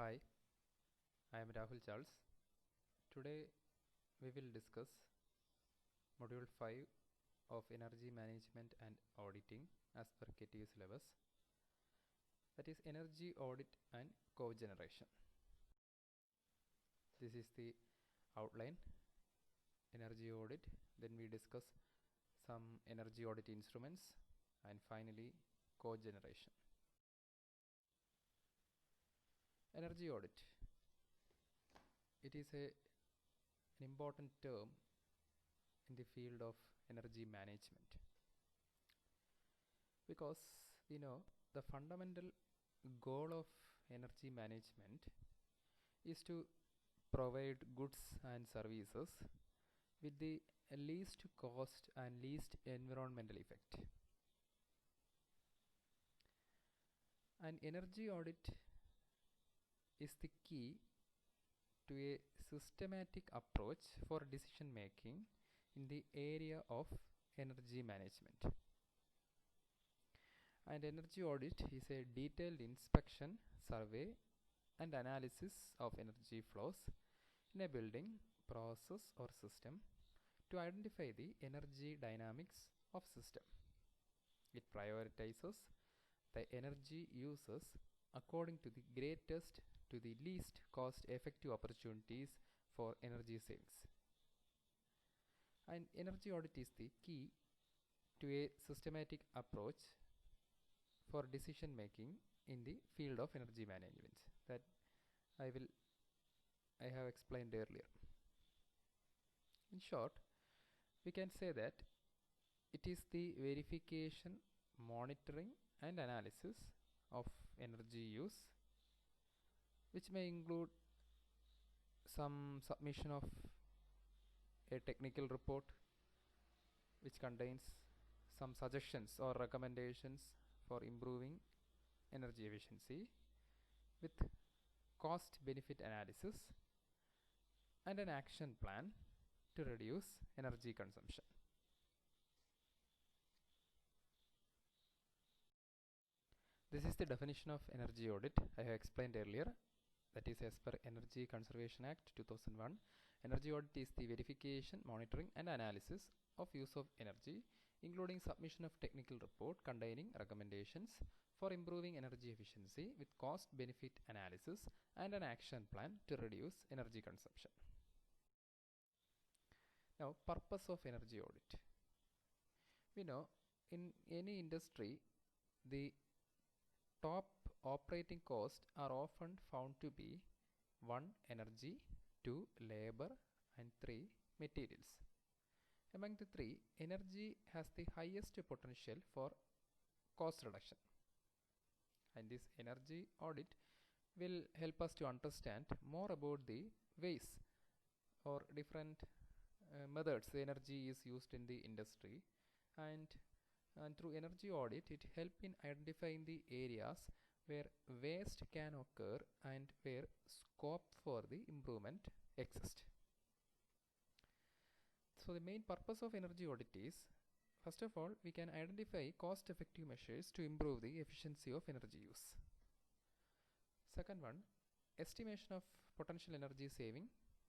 Hi, I am Rahul Charles. Today we will discuss Module 5 of Energy Management and Auditing as per KTU syllabus, that is Energy Audit and Cogeneration. This is the outline. Energy audit, then we discuss some energy audit instruments, and finally cogeneration. Energy audit. It is an important term in the field of energy management, because we know the fundamental goal of energy management is to provide goods and services with the least cost and least environmental effect. And energy audit is the key to a systematic approach for decision making in the area of energy management. And energy audit is a detailed inspection, survey and analysis of energy flows in a building, process or system to identify the energy dynamics of system. It prioritizes the energy uses according to the greatest to the least cost effective opportunities for energy savings. And energy audit is the key to a systematic approach for decision making in the field of energy management that I have explained earlier. In short, we can say that it is the verification, monitoring and analysis of energy use, which may include some submission of a technical report which contains some suggestions or recommendations for improving energy efficiency with cost benefit analysis and an action plan to reduce energy consumption. This is the definition of energy audit I have explained earlier, that is as per Energy Conservation Act 2001. Energy audit is the verification, monitoring and analysis of use of energy, including submission of technical report containing recommendations for improving energy efficiency with cost benefit analysis and an action plan to reduce energy consumption. Now, purpose of energy audit. We know in any industry the top operating costs are often found to be 1. Energy, 2. Labor and 3. Materials. Among the three, energy has the highest potential for cost reduction. And this energy audit will help us to understand more about the ways or different methods the energy is used in the industry, and through energy audit it helps in identifying the areas where waste can occur and where scope for the improvement exists. So the main purpose of energy audit is, first of all, we can identify cost effective measures to improve the efficiency of energy use. Second one, estimation of potential energy saving,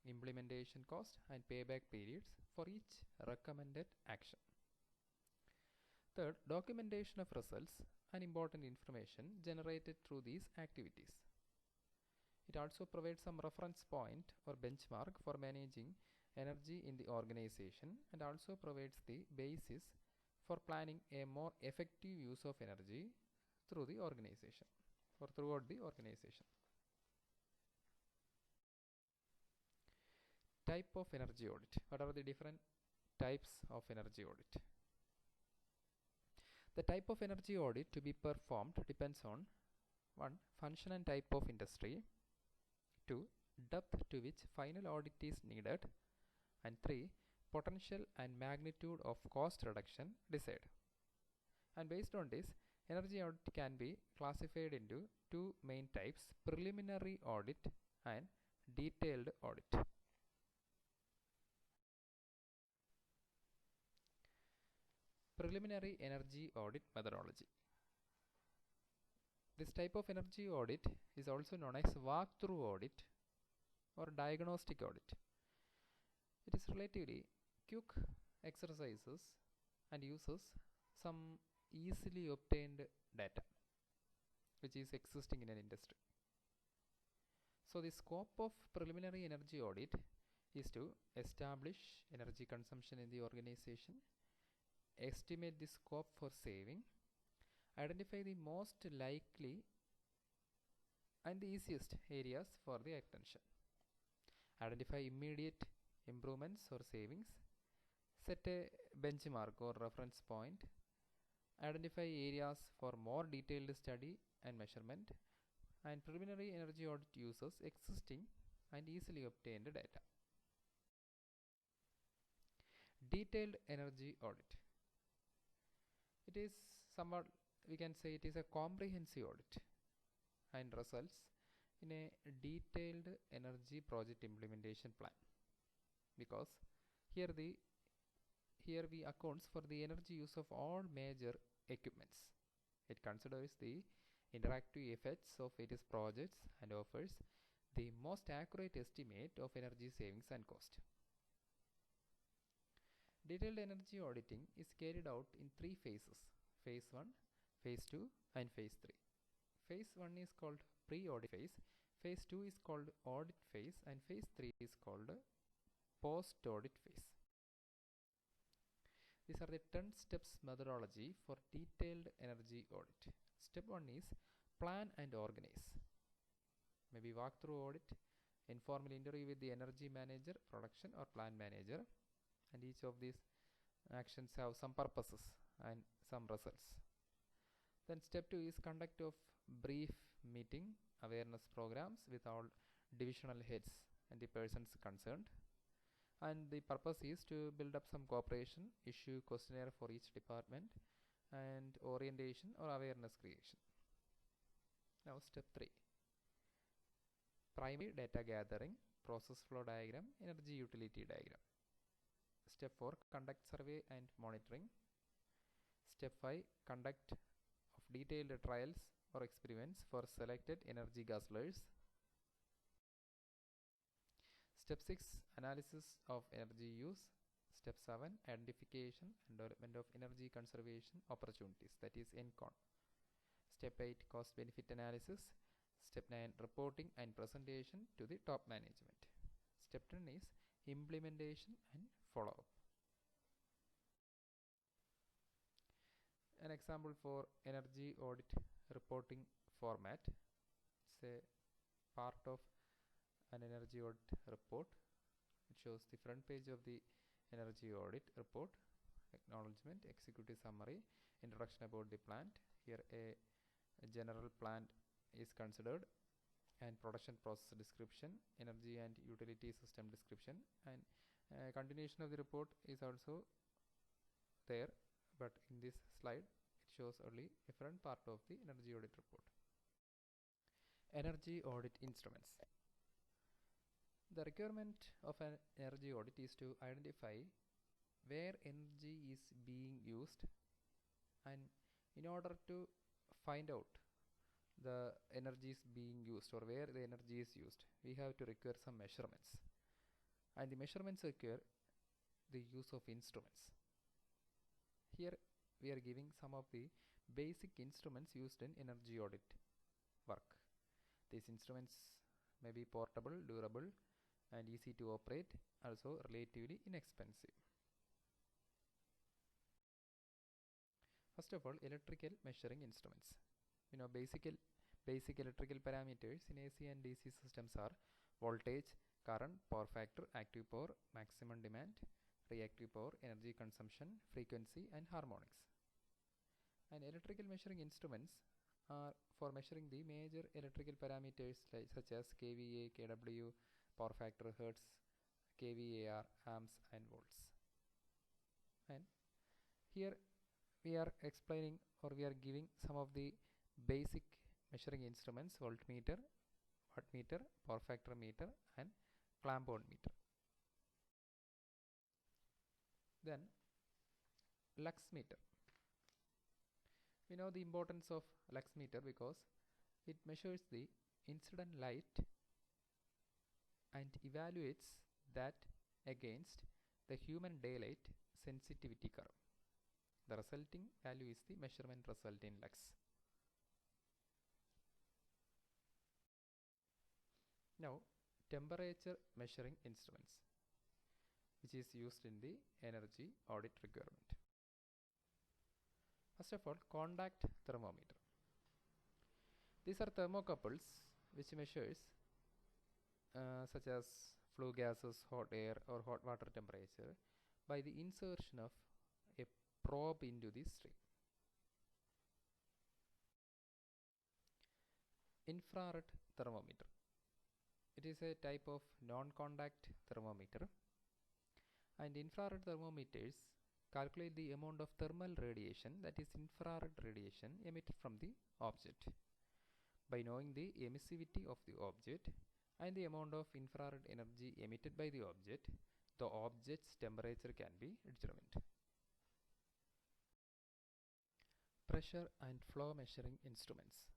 implementation cost and payback periods for each recommended action. Third, documentation of results and important information generated through these activities. It also provides some reference point or benchmark for managing energy in the organization, and also provides the basis for planning a more effective use of energy through the organization or throughout the organization. Type of energy audit. What are the different types of energy audit? The type of energy audit to be performed depends on 1. Function and type of industry, 2. Depth to which final audit is needed, and 3. Potential and magnitude of cost reduction desired. And based on this, energy audit can be classified into two main types: preliminary audit and detailed audit. Preliminary energy audit methodology. This type of energy audit is also known as walkthrough audit or diagnostic audit. It is relatively quick exercises and uses some easily obtained data which is existing in an industry. So the scope of preliminary energy audit is to establish energy consumption in the organization, estimate the scope for saving, identify the most likely and the easiest areas for the attention, identify immediate improvements or savings, set a benchmark or reference point, identify areas for more detailed study and measurement, and preliminary energy audit uses existing and easily obtained data. Detailed energy audit. It is somewhat, we can say it is a comprehensive audit and results in a detailed energy project implementation plan, because here we accounts for the energy use of all major equipments. It considers the interactive effects of various projects and offers the most accurate estimate of energy savings and cost. Detailed energy auditing is carried out in 3 phases: phase 1, phase 2 and phase 3. Phase 1 is called pre-audit phase, phase 2 is called audit phase, and phase 3 is called post-audit phase. These are the 10 steps methodology for detailed energy audit. Step 1 is plan and organize. Maybe walkthrough audit, informal interview with the energy manager, production or plant manager, and each of these actions have some purposes and some results. Then step 2 is conduct of brief meeting awareness programs with all divisional heads and the persons concerned, and the purpose is to build up some cooperation, issue questionnaire for each department, and orientation or awareness creation. Now step 3, primary data gathering, process flow diagram, energy utility diagram. Step 4, conduct survey and monitoring. Step 5, conduct of detailed trials or experiments for selected energy guzzlers. Step 6, analysis of energy use. Step 7, identification and development of energy conservation opportunities, that is ENCON. Step 8, cost benefit analysis. Step 9, reporting and presentation to the top management. Step 10 is implementation and follow-up. An example for energy audit reporting format. It's a part of an energy audit report. It shows the front page of the energy audit report: acknowledgement, executive summary, introduction about the plant. Here a general plant is considered, and production process description, energy and utility system description, and continuation of the report is also there, but in this slide it shows only a front part of the energy audit report. Energy audit instruments. The requirement of an energy audit is to identify where energy is being used, and in order to find out the energy is being used or where the energy is used, we have to require some measurements, and the measurements require the use of instruments. Here we are giving some of the basic instruments used in energy audit work. These instruments may be portable, durable, and easy to operate, also relatively inexpensive. First of all, electrical measuring instruments. Basic electrical parameters in AC and DC systems are voltage, current, power factor, active power, maximum demand, reactive power, energy consumption, frequency, and harmonics. And electrical measuring instruments are for measuring the major electrical parameters such as kVA, kW, power factor, hertz, kVAR, amps, and volts. And here we are explaining, or we are giving some of the basic measuring instruments: voltmeter, wattmeter, power factor meter, and clamp on meter. Then lux meter. We know the importance of lux meter because It measures the incident light and evaluates that against the human daylight sensitivity curve. The resulting value is the measurement result in lux. Now, temperature measuring instruments, which is used in the energy audit requirement. First of all, contact thermometer. These are thermocouples which measures such as flue gases, hot air or hot water temperature by the insertion of a probe into the stream. Infrared thermometer. It is a type of non-contact thermometer, and infrared thermometers calculate the amount of thermal radiation, that is infrared radiation, emitted from the object. By knowing the emissivity of the object and the amount of infrared energy emitted by the object's temperature can be determined. Pressure and flow measuring instruments.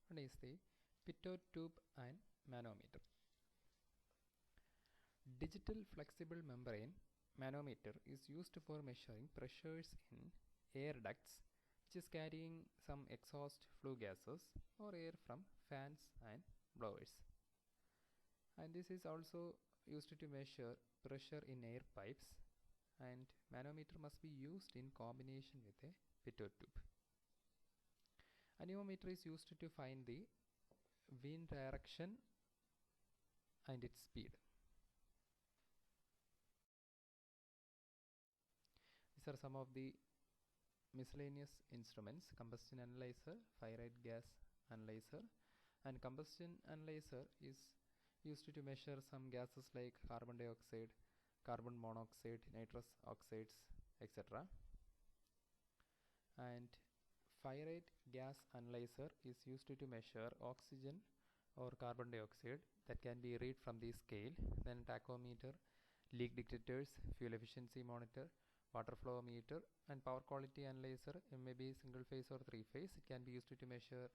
One is the pitot tube and manometer. Digital flexible membrane manometer is used for measuring pressures in air ducts, which is carrying some exhaust flue gases or air from fans and blowers. And this is also used to measure pressure in air pipes, and manometer must be used in combination with a pitot tube. Anemometer is used to find the wind direction and its speed. These are some of the miscellaneous instruments: combustion analyzer, fire rate gas analyzer. And combustion analyzer is used to measure some gases like carbon dioxide, carbon monoxide, nitrous oxides, etc. And fire rate gas analyzer is used to measure oxygen or carbon dioxide, that can be read from the scale. Then tachometer, leak detectors, fuel efficiency monitor, water flow meter, and power quality analyzer. It may be single phase or three phase. It can be used to measure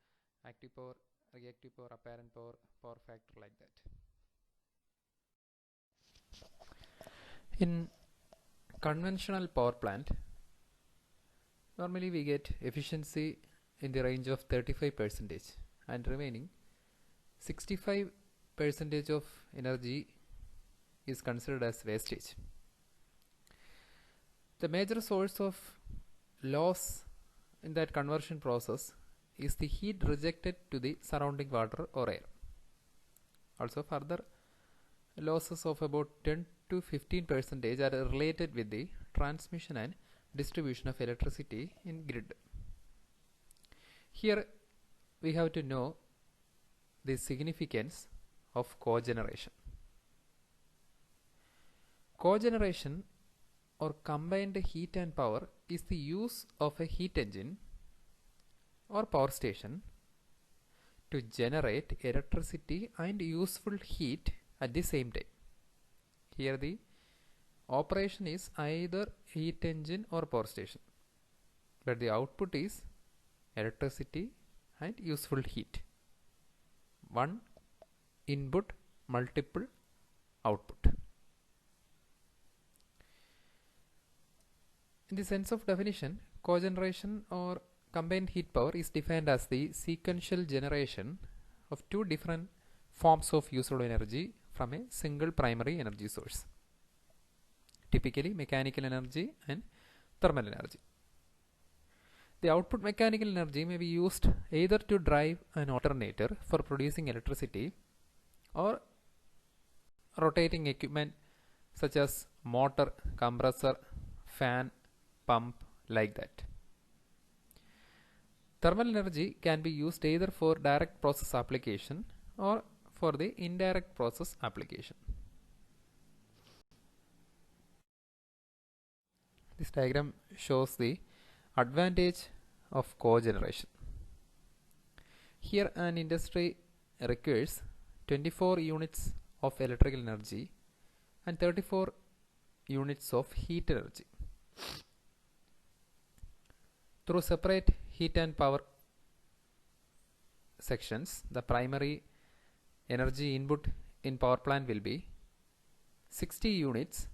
active power, reactive power, apparent power, power factor, like that. In conventional power plant, normally we get efficiency in the range of 35%, and remaining 65% of energy is considered as wastage. The major source of loss in that conversion process is the heat rejected to the surrounding water or air. Also, further losses of about 10 to 15% are related with the transmission and distribution of electricity in grid. Here we have to know the significance of cogeneration. Cogeneration or combined heat and power is the use of a heat engine or power station to generate electricity and useful heat at the same time. Here the operation is either heat engine or power station, but the output is electricity and useful heat. One input, multiple output. In the sense of definition, cogeneration or combined heat power is defined as the sequential generation of two different forms of usable energy from a single primary energy source, typically mechanical energy and thermal energy. The output mechanical energy may be used either to drive an alternator for producing electricity or rotating equipment such as motor, compressor, fan, pump, like that. Thermal energy can be used either for direct process application or for the indirect process application. This diagram shows the advantage of cogeneration. Here an industry requires 24 units of electrical energy and 34 units of heat energy. Through separate heat and power sections, the primary energy input in power plant will be 60 units,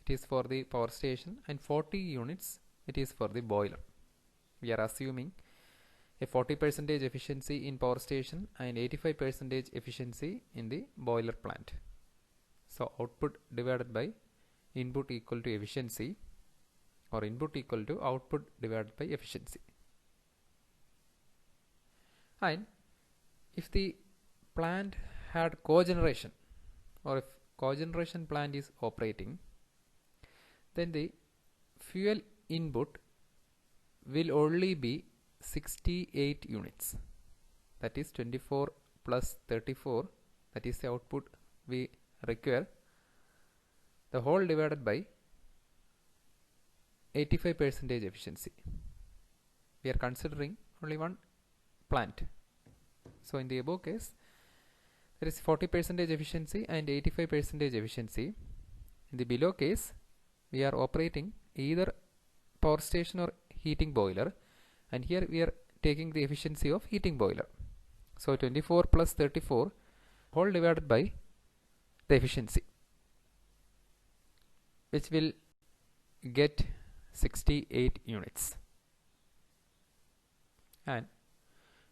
it is for the power station, and 40 units it is for the boiler. We are assuming a 40% efficiency in power station and 85% efficiency in the boiler plant. So output divided by input equal to efficiency, or input equal to output divided by efficiency. And if the plant had cogeneration, or if cogeneration plant is operating, then the fuel input will only be 68 units, that is 24 plus 34, that is the output we require, the whole divided by 85% efficiency. We are considering only one plant. So in the above case, there is 40% efficiency and 85% efficiency. In the below case, we are operating either power station or heating boiler, and here we are taking the efficiency of heating boiler. So 24 plus 34 whole divided by the efficiency, which will get 68 units. And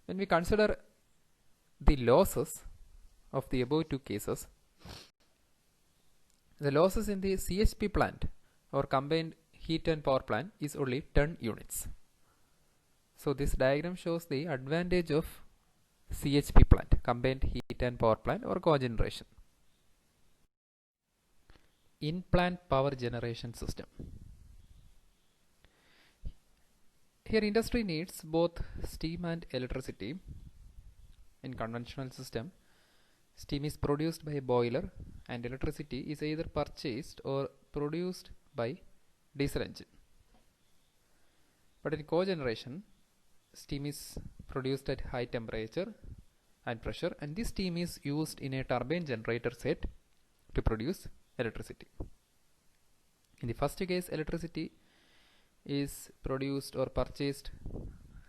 when we consider the losses of the above two cases, the losses in the CHP plant, or combined heat and power plant, is only 10 units. So this diagram shows the advantage of CHP plant, combined heat and power plant, or cogeneration. In-plant power generation system. Here industry needs both steam and electricity. In conventional system, steam is produced by a boiler and electricity is either purchased or produced by diesel engine. But in cogeneration, steam is produced at high temperature and pressure, and this steam is used in a turbine generator set to produce electricity. In the first case, electricity is produced or purchased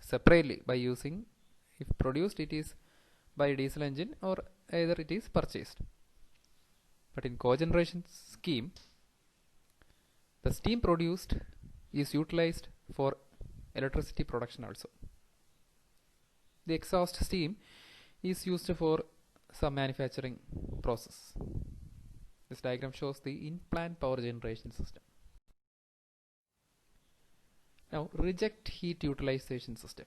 separately by using, if produced, it is by diesel engine, or either it is purchased. But in cogeneration scheme, the steam produced is utilized for electricity production also. The exhaust steam is used for some manufacturing process. This diagram shows the in-plant power generation system. Now, reject heat utilization system.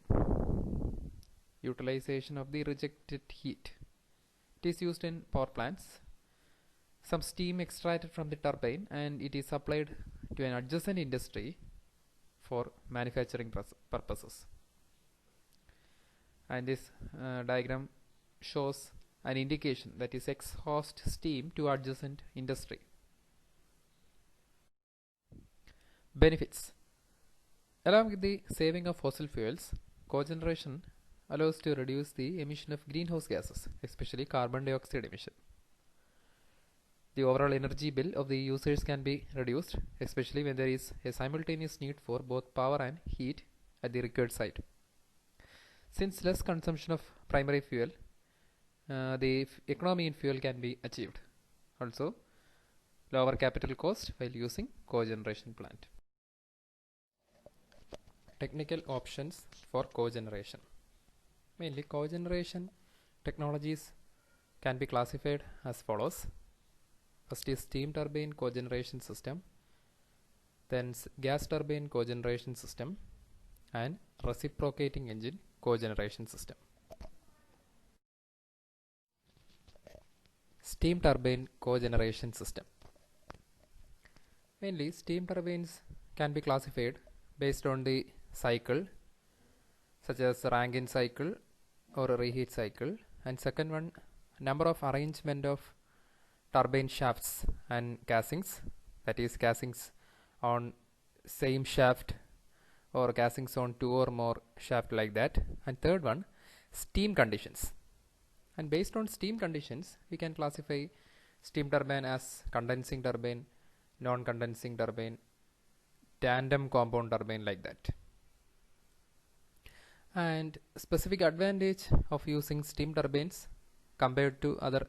Utilization of the rejected heat. It is used in power plants. Some steam extracted from the turbine and it is supplied to an adjacent industry for manufacturing purposes. And this diagram shows an indication, that is exhaust steam to adjacent industry. Benefits. Along with the saving of fossil fuels, cogeneration allows to reduce the emission of greenhouse gases, especially carbon dioxide emission. The overall energy bill of the users can be reduced, especially when there is a simultaneous need for both power and heat at the required site. Since less consumption of primary fuel, the economy in fuel can be achieved. Also, lower capital cost while using cogeneration plant. Technical options for cogeneration. Mainly, cogeneration technologies can be classified as follows. First is steam turbine cogeneration system, then gas turbine cogeneration system, and reciprocating engine cogeneration system. Steam turbine cogeneration system. Mainly, steam turbines can be classified based on the cycle, such as Rankine cycle or a reheat cycle, and second one, number of arrangement of turbine shafts and casings, that is casings on same shaft or casings on two or more shaft, like that. And third one, steam conditions. And based on steam conditions, we can classify steam turbine as condensing turbine, non-condensing turbine, tandem compound turbine, like that. And specific advantage of using steam turbines compared to other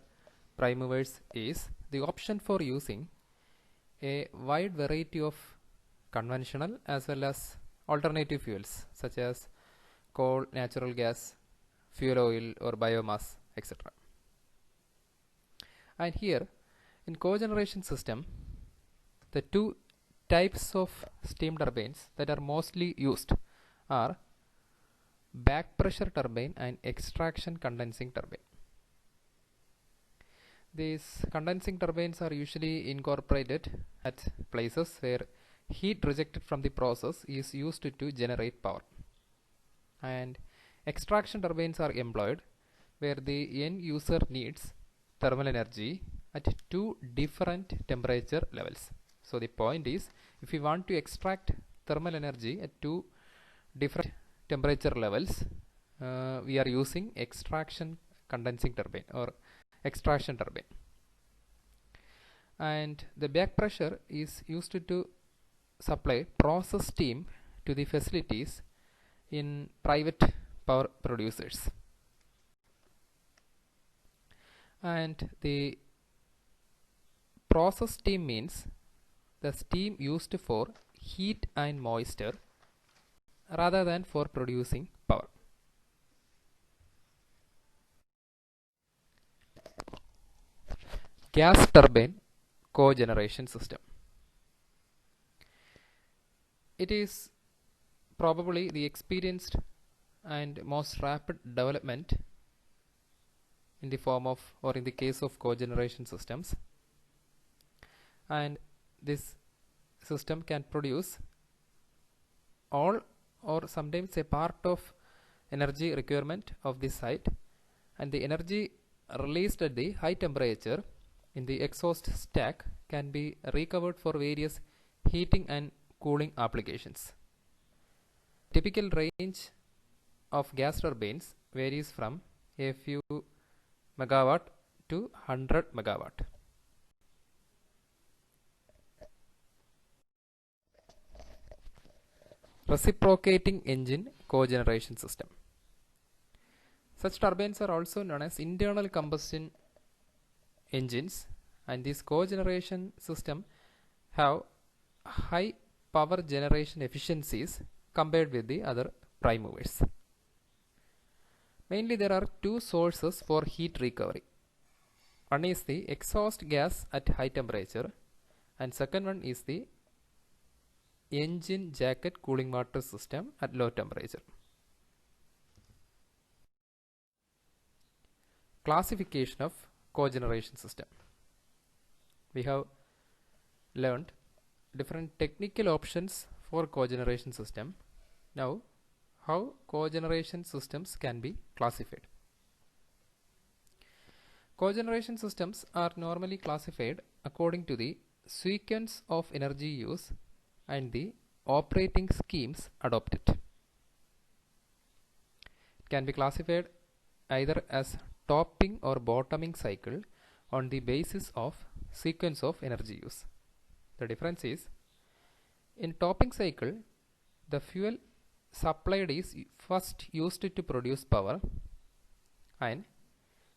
prime movers is the option for using a wide variety of conventional as well as alternative fuels such as coal, natural gas, fuel oil or biomass, etc. And here in cogeneration system, the two types of steam turbines that are mostly used are back pressure turbine and extraction condensing turbine. These condensing turbines are usually incorporated at places where heat rejected from the process is used to generate power. And extraction turbines are employed where the end user needs thermal energy at two different temperature levels. So the point is, if you want to extract thermal energy at two different temperature levels, we are using extraction condensing turbine or extraction turbine. And the back pressure is used to supply process steam to the facilities in private power producers. And the process steam means the steam used for heat and moisture rather than for producing power. Gas turbine cogeneration system. It is probably the experienced and most rapid development in the form of or in the case of cogeneration systems, and this system can produce all or sometimes a part of energy requirement of the site, and the energy released at the high temperature in the exhaust stack can be recovered for various heating and cooling applications. Typical range of gas turbines varies from a few megawatt to 100 megawatt. Reciprocating engine cogeneration system. Such turbines are also known as internal combustion engines, and this cogeneration system have high power generation efficiencies compared with the other prime movers. Mainly there are two sources for heat recovery. One is the exhaust gas at high temperature, and second one is the engine jacket cooling water system at low temperature. Classification of cogeneration system. We have learned different technical options for cogeneration system. Now, how cogeneration systems can be classified. Cogeneration systems are normally classified according to the sequence of energy use and the operating schemes adopted. It can be classified either as topping or bottoming cycle on the basis of sequence of energy use. The difference is, in topping cycle, the fuel supplied is first used to produce power, and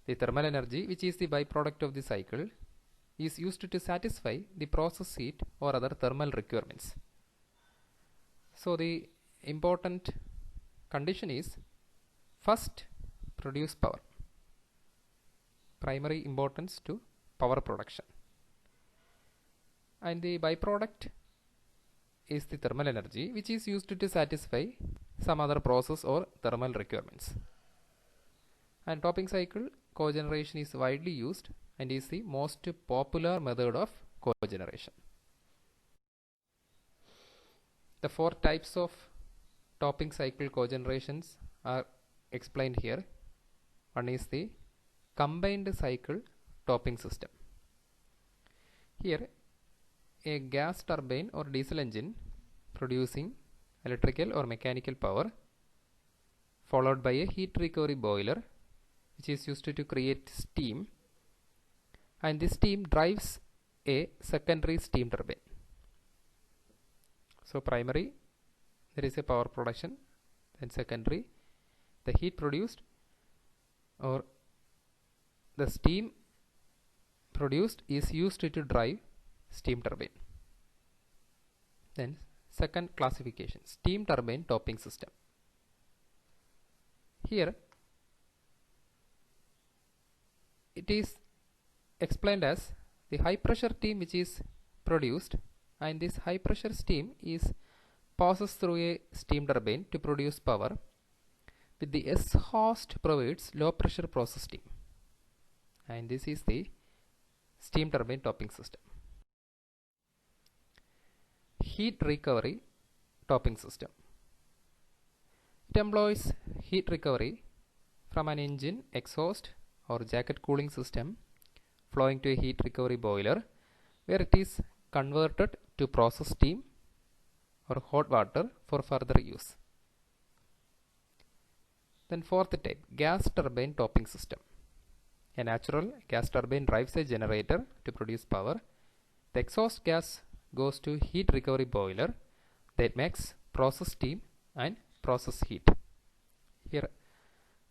the thermal energy, which is the byproduct of the cycle, is used to satisfy the process heat or other thermal requirements. So the important condition is first produce power, primary importance to power production, and the byproduct is the thermal energy, which is used to satisfy some other process or thermal requirements. And topping cycle cogeneration is widely used and is the most popular method of cogeneration. The four types of topping cycle cogenerations are explained here. One is the combined cycle topping system. Here, a gas turbine or diesel engine producing electrical or mechanical power, followed by a heat recovery boiler which is used to create steam, and this steam drives a secondary steam turbine. So primary, there is a power production, then secondary the heat produced or the steam produced is used to drive steam turbine. Then second classification, steam turbine topping system. Here it is explained as the high pressure steam which is produced, and this high pressure steam is passes through a steam turbine to produce power, with the exhaust provides low pressure process steam, and this is the steam turbine topping system. Heat recovery topping system. It employs heat recovery from an engine exhaust or jacket cooling system flowing to a heat recovery boiler, where it is converted to process steam or hot water for further use. Then fourth type, gas turbine topping system. A natural gas turbine drives a generator to produce power. The exhaust gas goes to heat recovery boiler that makes process steam and process heat. Here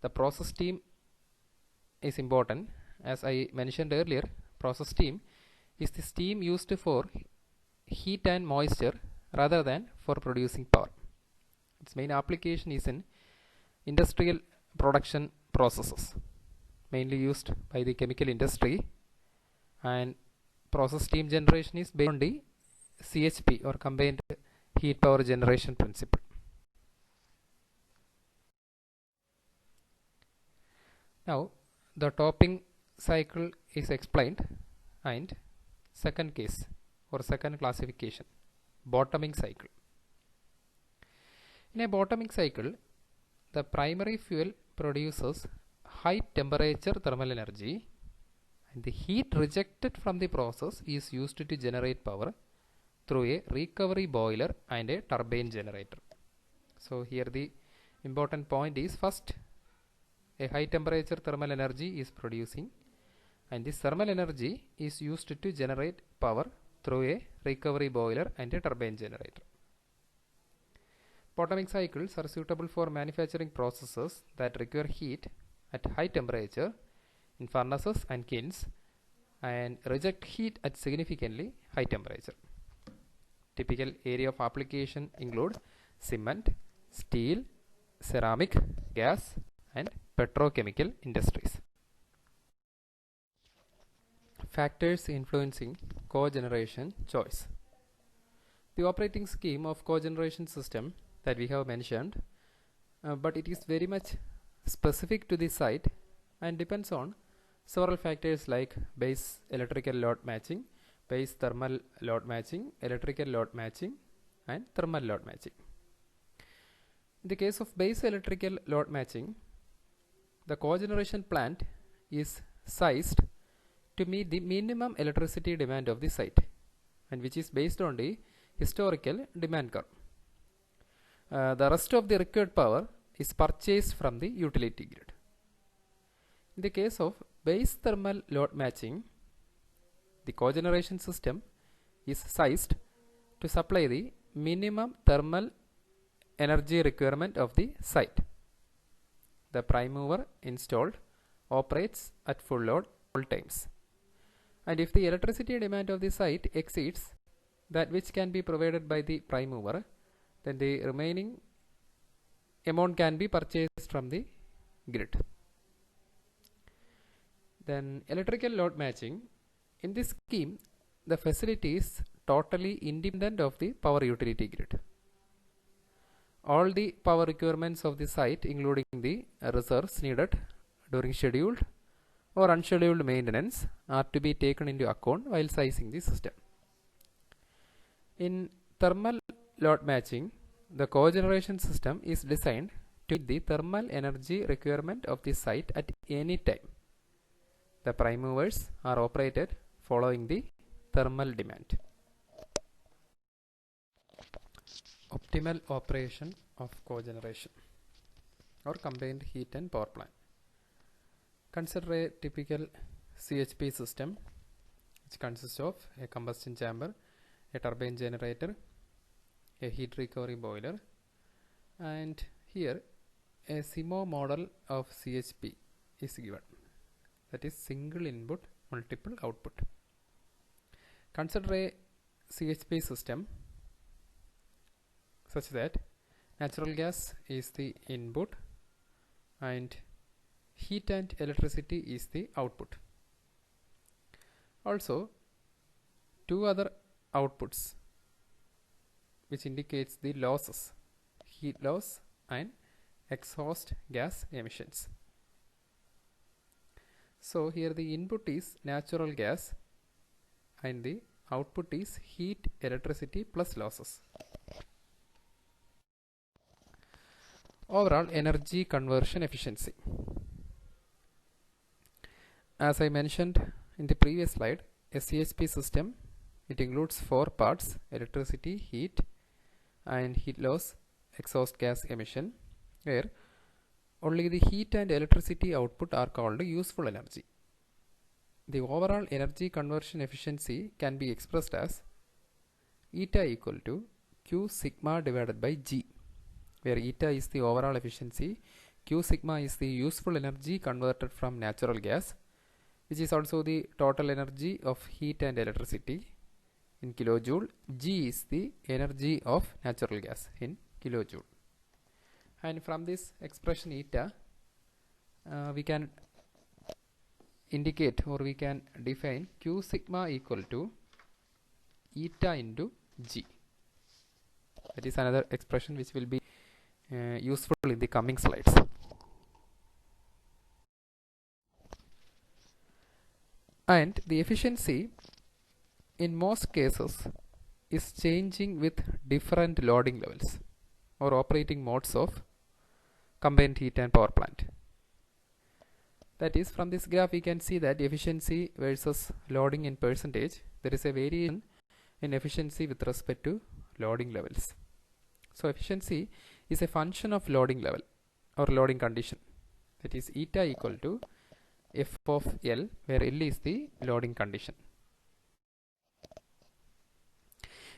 the process steam is important. As I mentioned earlier, process steam is the steam used for heat and moisture rather than for producing power. Its main application is in industrial production processes, mainly used by the chemical industry, and process steam generation is based on the CHP or combined heat power generation principle. Now the topping cycle is explained, and second case or second classification, bottoming cycle. In a bottoming cycle, the primary fuel produces high temperature thermal energy, and the heat rejected from the process is used to generate power through a recovery boiler and a turbine generator. So here the important point is, first a high temperature thermal energy is producing, and this thermal energy is used to generate power through a recovery boiler and a turbine generator. Bottoming cycles are suitable for manufacturing processes that require heat at high temperature in furnaces and kilns and reject heat at significantly high temperature. Typical area of application include cement, steel, ceramic, gas and petrochemical industries. Factors influencing cogeneration choice. The operating scheme of cogeneration system that we have mentioned, but it is very much specific to the site and depends on several factors like base electrical load matching, base thermal load matching, electrical load matching and thermal load matching. In the case of base electrical load matching, the cogeneration plant is sized to meet the minimum electricity demand of the site, and which is based on the historical demand curve. The rest of the required power is purchased from the utility grid. In the case of base thermal load matching, the cogeneration system is sized to supply the minimum thermal energy requirement of the site. The prime mover installed operates at full load all times, and if the electricity demand of the site exceeds that which can be provided by the prime mover, then the remaining amount can be purchased from the grid. Then electrical load matching. In this scheme, the facility is totally independent of the power utility grid. All the power requirements of the site, including the reserves needed during scheduled or unscheduled maintenance, are to be taken into account while sizing the system. In thermal load matching, the cogeneration system is designed to meet the thermal energy requirement of the site at any time. The prime movers are operated following the thermal demand. Optimal operation of cogeneration or combined heat and power plant. Consider a typical CHP system which consists of a combustion chamber, a turbine generator, a heat recovery boiler, and here A SIMO model of CHP is given, that is single input multiple output. Consider a CHP system such that natural gas is the input and heat and electricity is the output. Also, two other outputs which indicates the losses, heat loss and exhaust gas emissions. So here the input is natural gas and the output is heat, electricity plus losses. Overall energy conversion efficiency. As I mentioned in the previous slide, a CHP system, it includes 4 parts: electricity, heat and heat loss, exhaust gas emission, where only the heat and electricity output are called useful energy. The overall energy conversion efficiency can be expressed as eta equal to Q sigma divided by G, where eta is the overall efficiency, Q sigma is the useful energy converted from natural gas, which is also the total energy of heat and electricity in kilojoule. G is the energy of natural gas in kilojoule. And from this expression eta, we can indicate or we can define Q sigma equal to eta into G. That is another expression which will be useful in the coming slides. And the efficiency in most cases is changing with different loading levels or operating modes of combined heat and power plant. That is, from this graph we can see that efficiency versus loading in percentage, there is a variation in efficiency with respect to loading levels. So efficiency is a function of loading level or loading condition. That is eta equal to F of L, where L is the loading condition.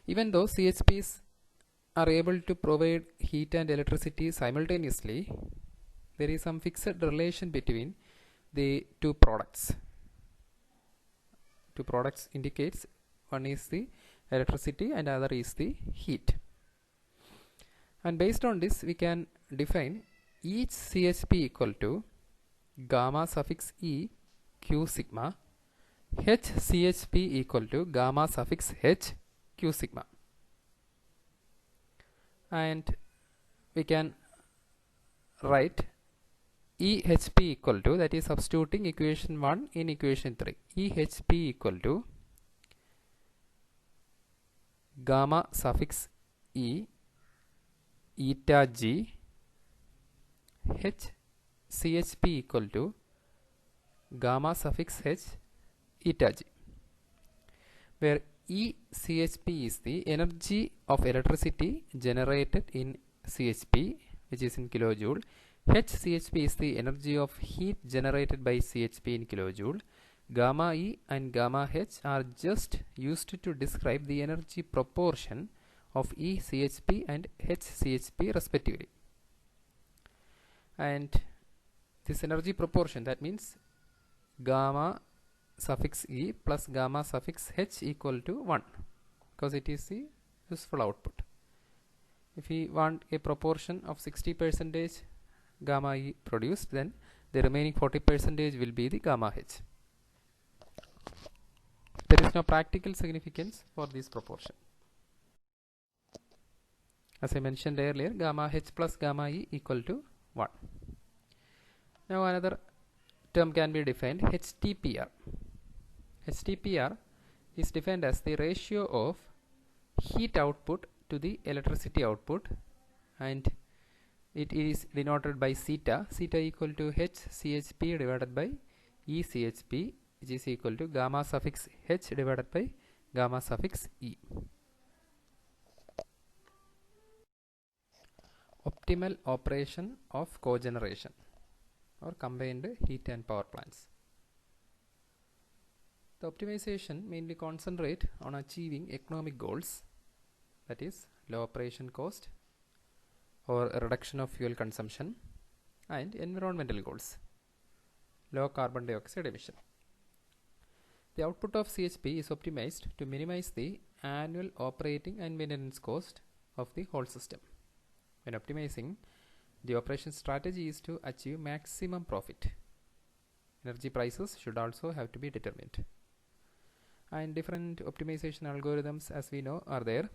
Even though CHPs are able to provide heat and electricity simultaneously, there is some fixed relation between the two products. Two products indicates one is the electricity and other is the heat. And based on this we can define each CHP equal to gamma suffix E Q sigma, H CHP equal to gamma suffix H Q sigma. And we can write EHP equal to, that is substituting equation 1 in equation 3, EHP equal to gamma suffix E eta G, H CHP equal to gamma suffix H eta G, where E CHP is the energy of electricity generated in CHP, which is in kilojoule. H CHP is the energy of heat generated by CHP in kilojoule. Gamma E and gamma H are just used to describe the energy proportion of E CHP and H CHP respectively. And this energy proportion, that means gamma suffix E plus gamma suffix H equal to 1, because it is the useful output. If we want a proportion of 60% gamma E produced, then the remaining 40% will be the gamma H. There is no practical significance for this proportion. As I mentioned earlier, gamma H plus gamma E equal to 1. Now another term can be defined, HTPR. HTPR is defined as the ratio of heat output to the electricity output, and it is denoted by theta. Theta equal to H CHP divided by E CHP, which is equal to gamma suffix H divided by gamma suffix E. Optimal operation of cogeneration or combined heat and power plants. The optimization mainly concentrate on achieving economic goals, that is low operation cost or a reduction of fuel consumption, and environmental goals, low carbon dioxide emission. The output of CHP is optimized to minimize the annual operating and maintenance cost of the whole system. When optimizing, the operation strategy is to achieve maximum profit. Energy prices should also have to be determined. And different optimization algorithms, as we know, are there.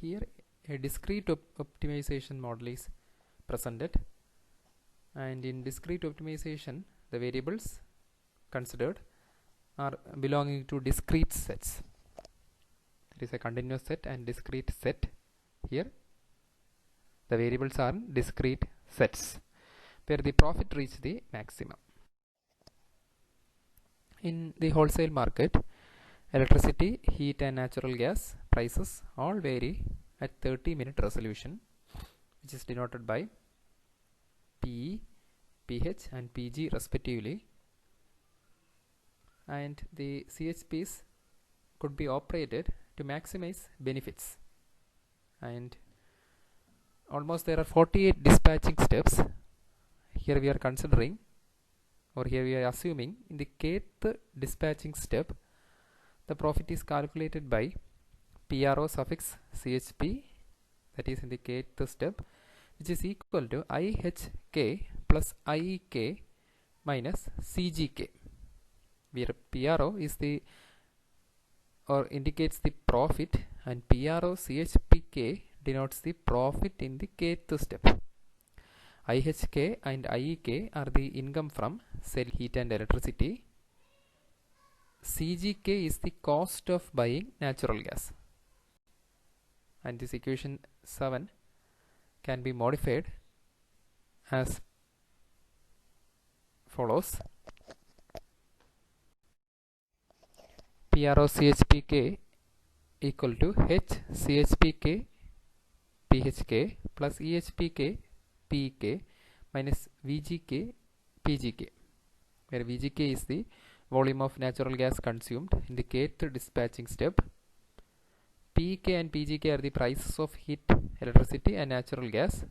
Here a discrete optimization model is presented, and in discrete optimization the variables considered are belonging to discrete sets. There is a continuous set and discrete set. Here the variables are in discrete sets where the profit reaches the maximum. In the wholesale market, electricity, heat and natural gas prices all vary at 30-minute resolution, which is denoted by PE, PH and PG respectively, and the CHPs could be operated to maximize benefits, and almost there are 48 dispatching steps. Here we are considering, or here we are assuming, in the kth dispatching step the profit is calculated by PRO suffix CHP, that is in the kth step, which is equal to IHK plus IEK minus CGK, where PRO is the or indicates the profit and PRO CHPK denotes the profit in the kth step. IHK and IEK are the income from sale heat and electricity. CGK is the cost of buying natural gas, and this equation 7 can be modified as follows: PRO CHPK equal to H CHPK PHK plus EHPK PEK minus VGK PGK, where VGK is the volume of natural gas consumed in the kth dispatching step. PEK and PGK are the prices of heat, electricity and natural gas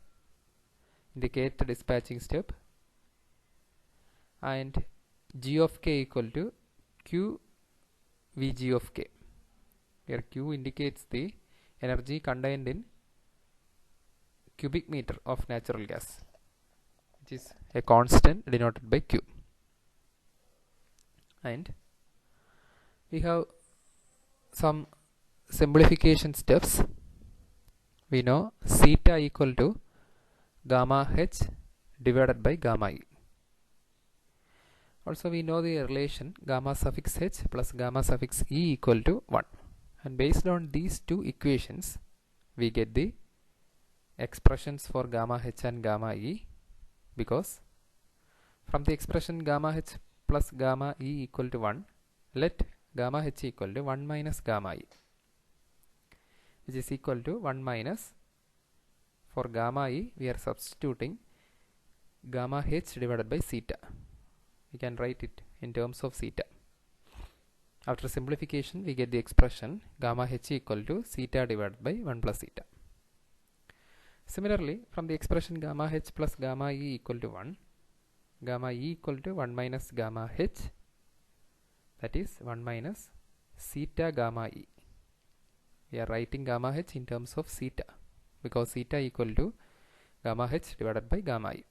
in the kth dispatching step, and G of K equal to Q VG of K, where Q indicates the energy contained in cubic meter of natural gas, which is a constant denoted by Q. And we have some simplification steps. We know theta equal to gamma H divided by gamma E. Also we know the relation gamma suffix H plus gamma suffix E equal to 1, and based on these two equations we get the expressions for gamma H and gamma E, because from the expression gamma H plus gamma E equal to 1, let gamma H equal to 1 minus gamma E, which is equal to 1 minus, for gamma E we are substituting gamma H divided by theta. We can write it in terms of theta. After simplification we get the expression gamma H equal to theta divided by 1 plus theta. Similarly, from the expression gamma H plus gamma E equal to 1, gamma E equal to 1 minus gamma H, that is 1 minus theta gamma E. We are writing gamma H in terms of theta because theta equal to gamma H divided by gamma E.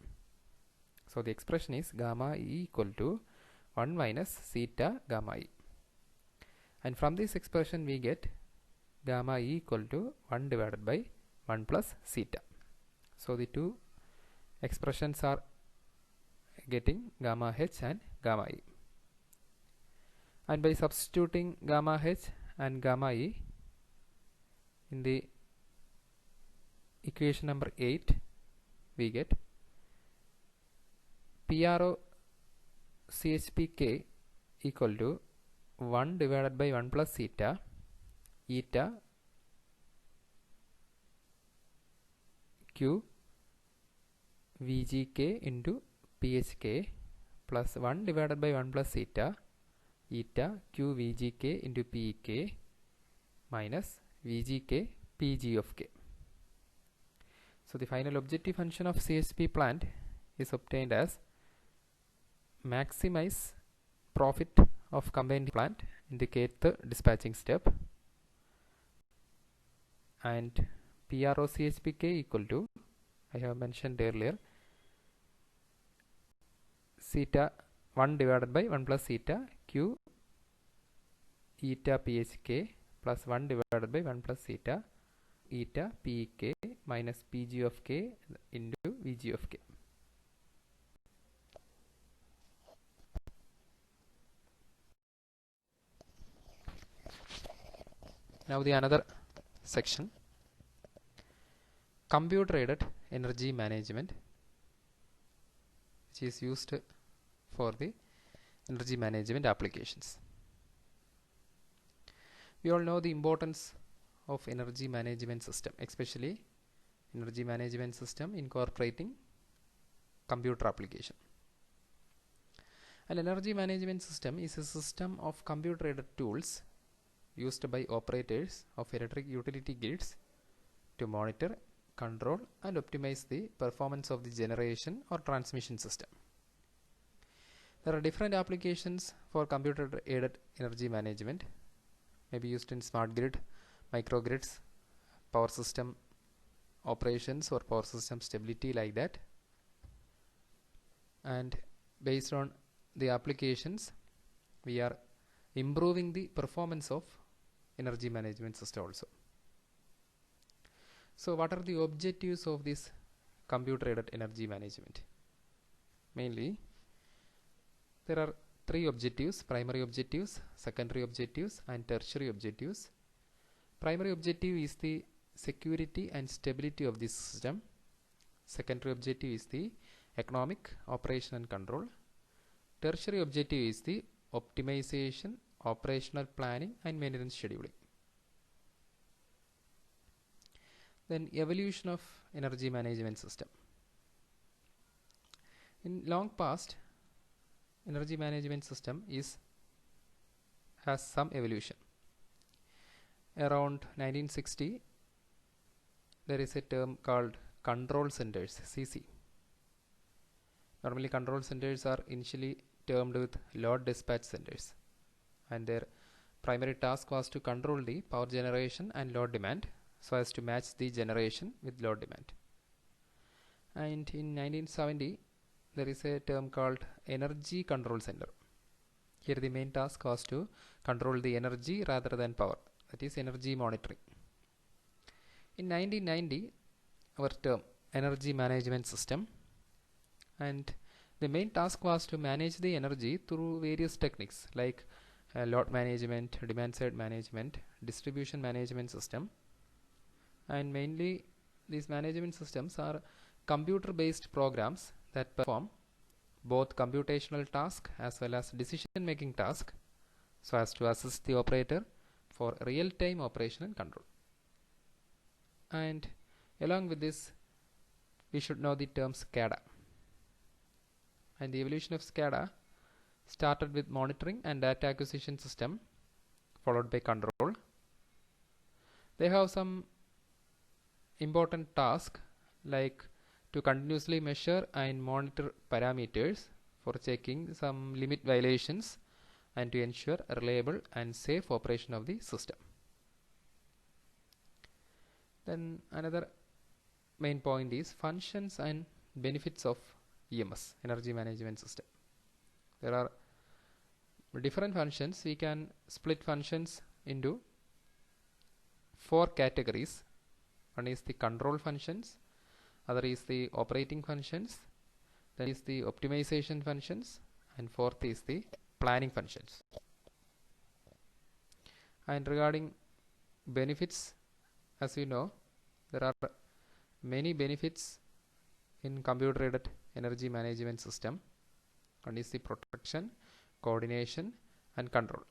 So the expression is gamma E equal to 1 minus theta gamma E, and from this expression we get gamma E equal to 1 divided by 1 plus theta. So the two expressions are getting gamma H and gamma E, and by substituting gamma H and gamma E in the equation number 8 we get PRO CHPK equal to 1 divided by 1 plus theta eta Q VGK into PHK plus 1 divided by 1 plus theta eta Q VGK into PEK minus VGK PG of K. So the final objective function of CHP plant is obtained as maximize profit of combined plant, indicate the dispatching step, and PROCHPK equal to, I have mentioned earlier, theta 1 divided by 1 plus theta Q eta PHK plus 1 divided by 1 plus theta eta PK minus PG of K into VG of K. Now the another section, computer aided energy management, which is used for the energy management applications. We all know the importance of energy management system, especially energy management system incorporating computer application. An energy management system is a system of computer aided tools used by operators of electric utility grids to monitor, control and optimize the performance of the generation or transmission system. There are different applications for computer aided energy management, may be used in smart grid, microgrids, power system operations or power system stability, like that. And based on the applications, we are improving the performance of energy management system also. So what are the objectives of this computer aided energy management? Mainly there are three objectives: primary objectives, secondary objectives and tertiary objectives. Primary objective is the security and stability of this system. Secondary objective is the economic operation and control. Tertiary objective is the optimization, operational planning and maintenance scheduling. Then evolution of energy management system. In long past, energy management system has some evolution. Around 1960, there is a term called control centers, CC. Normally control centers are initially termed with load dispatch centers, and their primary task was to control the power generation and load demand so as to match the generation with load demand. And in 1970, there is a term called energy control center. Here the main task was to control the energy rather than power, that is energy monitoring. In 1990, our term energy management system, and the main task was to manage the energy through various techniques like load management, demand side management, distribution management system. And mainly these management systems are computer based programs that perform both computational task as well as decision making task so as to assist the operator for real time operation and control. And along with this, we should know the term SCADA. And the evolution of SCADA started with monitoring and data acquisition system, followed by control. They have some important tasks like to continuously measure and monitor parameters for checking some limit violations and to ensure a reliable and safe operation of the system. Then another main point is functions and benefits of EMS, energy management system. There are different functions. We can split functions into 4 categories. One is the control functions, other is the operating functions, then is the optimization functions, and fourth is the planning functions. And regarding benefits, as you know, there are many benefits in computer aided energy management system. One is the protection, coordination and control.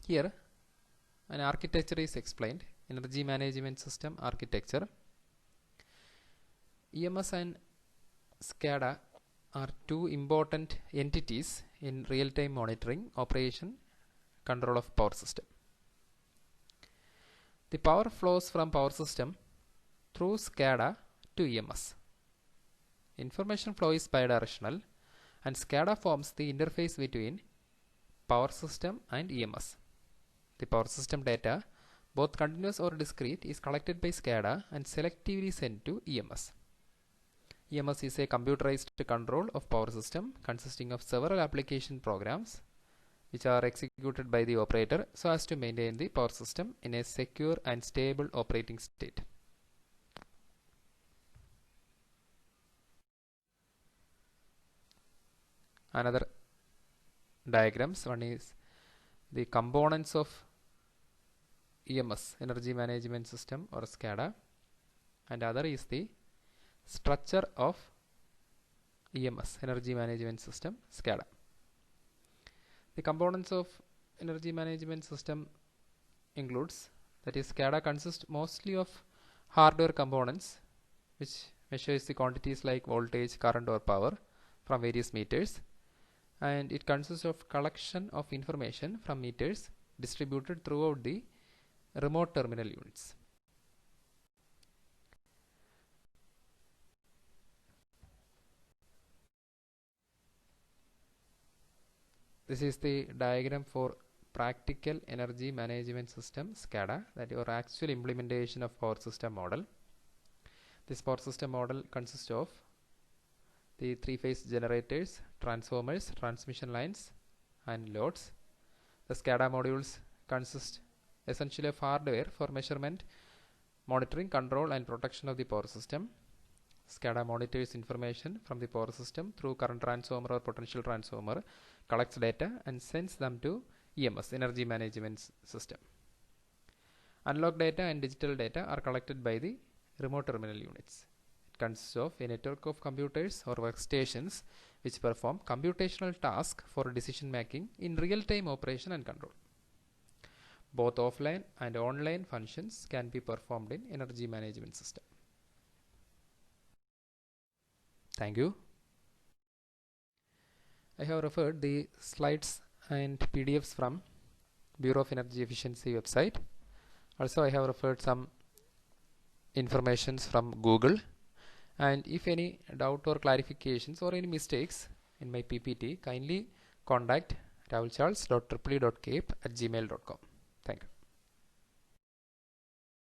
Here an architecture is explained, energy management system architecture. EMS and SCADA are two important entities in real-time monitoring, operation, control of power system. The power flows from power system through SCADA to EMS. Information flow is bidirectional, and SCADA forms the interface between power system and EMS. The power system data, both continuous or discrete, is collected by SCADA and selectively sent to EMS. EMS is a computerized control of power system consisting of several application programs which are executed by the operator so as to maintain the power system in a secure and stable operating state. Another diagrams, one is the components of EMS, Energy Management System, or SCADA, and other is the structure of EMS, Energy Management System, SCADA. The components of Energy Management System includes, that is, SCADA consists mostly of hardware components which measures the quantities like voltage, current or power from various meters, and it consists of collection of information from meters distributed throughout the remote terminal units. This is the diagram for practical energy management system SCADA, that is your actual implementation of power system model. This power system model consists of the three-phase generators, transformers, transmission lines and loads. The SCADA modules consist essentially of hardware for measurement, monitoring, control and protection of the power system. SCADA monitors information from the power system through current transformer or potential transformer, collects data and sends them to EMS, Energy Management System. Analog data and digital data are collected by the remote terminal units. It consists of a network of computers or workstations which perform computational tasks for decision making in real-time operation and control. Both offline and online functions can be performed in Energy Management System. Thank you. I have referred the slides and PDFs from Bureau of Energy Efficiency website. Also, I have referred some informations from Google. And if any doubt or clarifications or any mistakes in my PPT, kindly contact ravulcharles.triply.cape@gmail.com.